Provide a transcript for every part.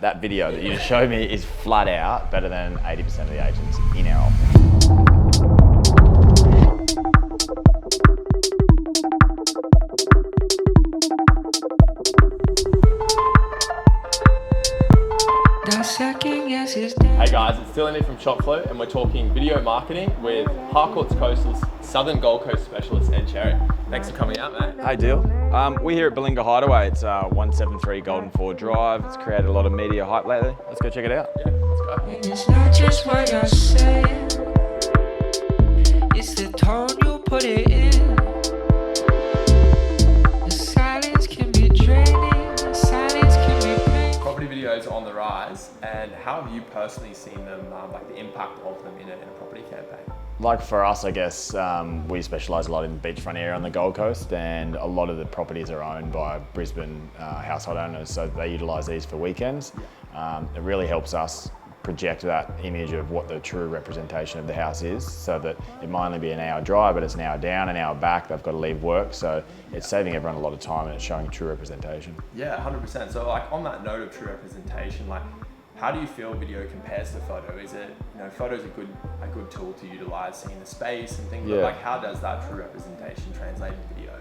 That video that you just showed me is flat out better than 80% of the agents in our office. Hey guys, it's Dylan here from Shotflow and we're talking video marketing with Harcourts Coastal's Southern Gold Coast specialist, Ed Cherry. Thanks for coming out, mate. Hey, Deal. We're here at Balinga Hideaway. It's 173 Golden Ford Drive. It's created a lot of media hype lately. Let's go check it out. Yeah, let's go. It's not just what you're saying, it's the tone you put it in. The silence can be draining, the silence can be painful. Property videos on the rise, and how have you personally seen them, like the impact of them in a property campaign? Like for us, I guess, we specialise a lot in the beachfront area on the Gold Coast, and a lot of the properties are owned by Brisbane household owners, so they utilise these for weekends. It really helps us project that image of what the true representation of the house is, so that it might only be an hour drive, but it's an hour down, an hour back, they've got to leave work, so it's saving everyone a lot of time and it's showing true representation. Yeah, 100%. So like on that note of true representation, like how do you feel video compares to photo? Is it, photo's a good tool to utilise, seeing the space and things, but like how does that true representation translate into video?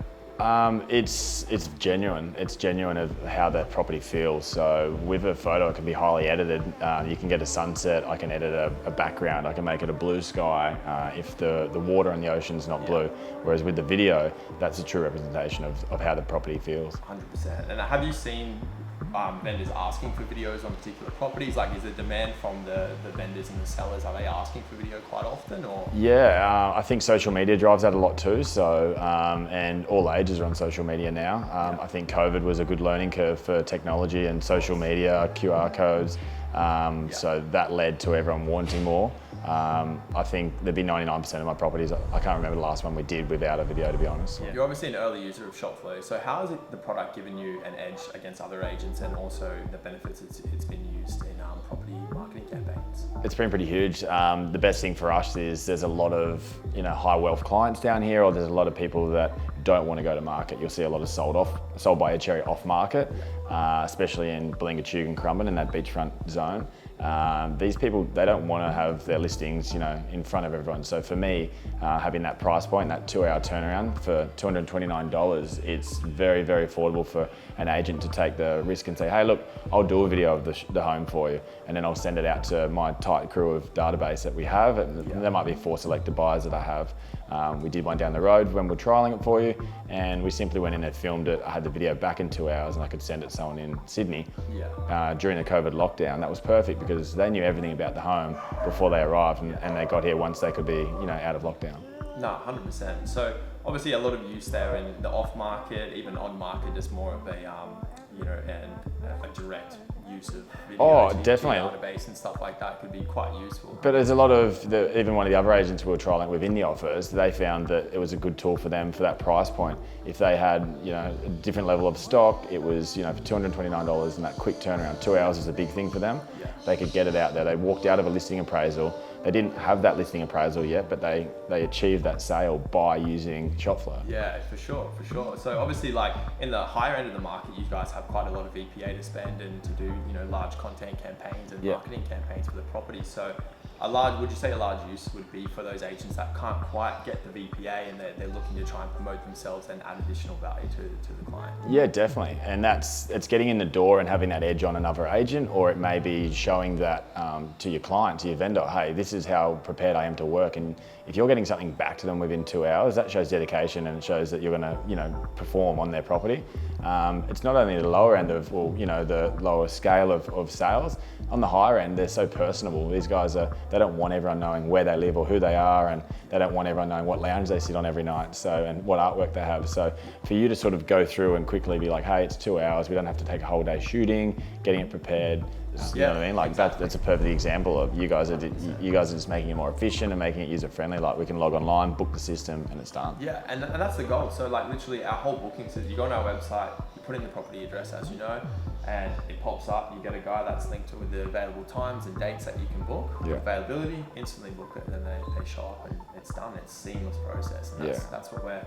It's genuine. It's genuine of how that property feels. So with a photo, it can be highly edited. You can get a sunset. I can edit a background. I can make it a blue sky if the water in the ocean's not blue. Whereas with the video, that's a true representation of how the property feels. 100%. And have you seen vendors asking for videos on particular properties? Like, is the demand from the vendors and the sellers, are they asking for video quite often, or? Yeah, I think social media drives that a lot too. So, and all ages are on social media now. I think COVID was a good learning curve for technology and social media, QR codes. So that led to everyone wanting more. I think there'd be 99% of my properties, I can't remember the last one we did without a video, to be honest. Yeah. You're obviously an early user of Shotflow, so how has the product given you an edge against other agents, and also the benefits it's been used in property marketing campaigns? It's been pretty huge. The best thing for us is there's a lot of high wealth clients down here, or there's a lot of people that don't want to go to market. You'll see a lot of sold by Ed Cherry off market, especially in Balinga and Currumbin in that beachfront zone. These people, they don't want to have their listings, in front of everyone. So for me, having that price point, that 2-hour turnaround for $229, it's very, very affordable for an agent to take the risk and say, hey, look, I'll do a video of the home for you, and then I'll send it out to my tight crew of database that we have, and there might be 4 selected buyers that I have. We did one down the road when we're trialing it for you, and we simply went in and filmed it. I had the video back in 2 hours, and I could send it to someone in Sydney during the COVID lockdown. That was perfect because they knew everything about the home before they arrived, and they got here once they could be, out of lockdown. No, 100%. So obviously a lot of use there in the off market, even on market, is more of a, a direct use of video to definitely. database and stuff like that could be quite useful. But there's a lot of, even one of the other agents we were trialling within the offers, they found that it was a good tool for them for that price point. If they had, a different level of stock, it was, for $229 and that quick turnaround, 2 hours is a big thing for them. Yeah. They could get it out there. They walked out of a listing appraisal. They didn't have that listing appraisal yet, but they achieved that sale by using Shotflow. Yeah, for sure. So obviously, like in the higher end of the market, you guys have quite a lot of VPA to spend and to do, large content campaigns and marketing campaigns for the property. So would you say a large use would be for those agents that can't quite get the VPA and they're looking to try and promote themselves and add additional value to the client? Yeah, definitely. And it's getting in the door and having that edge on another agent, or it may be showing that to your client, to your vendor, hey, this is how prepared I am to work. And if you're getting something back to them within 2 hours, that shows dedication and it shows that you're going to, perform on their property. It's not only the lower end of, the lower scale of sales. On the higher end, they're so personable. These guys they don't want everyone knowing where they live or who they are, and they don't want everyone knowing what lounge they sit on every night, and what artwork they have. So for you to sort of go through and quickly be like, hey, it's 2 hours, we don't have to take a whole day shooting, getting it prepared. You know what I mean? Like that's a perfect example of you guys are just making it more efficient and making it user friendly. Like we can log online, book the system, and it's done. Yeah, and that's the goal. So like literally our whole booking says you go on our website, put in the property address, as you know, and it pops up. You get a guy that's linked to with the available times and dates that you can book. Yeah. Availability, instantly book it, and then they show up and it's done. It's a seamless process, and that's what we're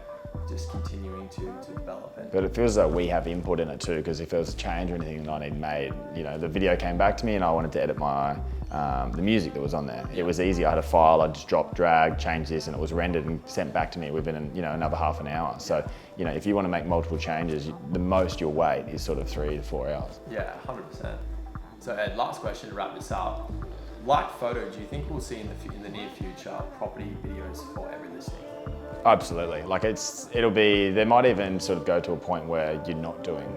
just continuing to develop. But it feels like we have input in it too, because if there was a change or anything that I need made, you know, the video came back to me and I wanted to edit my the music that was on there. It was easy. I had a file. I just drop, drag, change this, and it was rendered and sent back to me within another half an hour. So if you want to make multiple changes, the most you'll wait is sort of 3 to 4 hours. Yeah, 100%. So Ed, last question to wrap this up. Like photo, do you think we'll see in the near future property videos for every listing? Absolutely. Like they might even sort of go to a point where you're not doing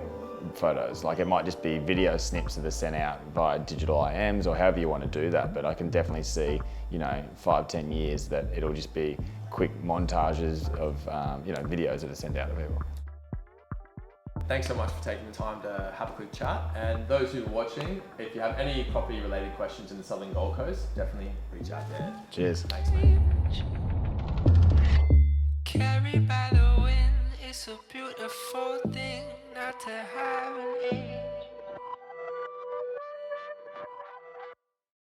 photos. Like it might just be video snips that are sent out via digital IMs or however you want to do that. But I can definitely see, 5-10 years that it'll just be quick montages of, videos that are sent out to people. Thanks so much for taking the time to have a quick chat. And those who are watching, if you have any property related questions in the Southern Gold Coast, definitely reach out there. Cheers. Thanks, mate. Carried by the wind, it's a beautiful thing not to have an end.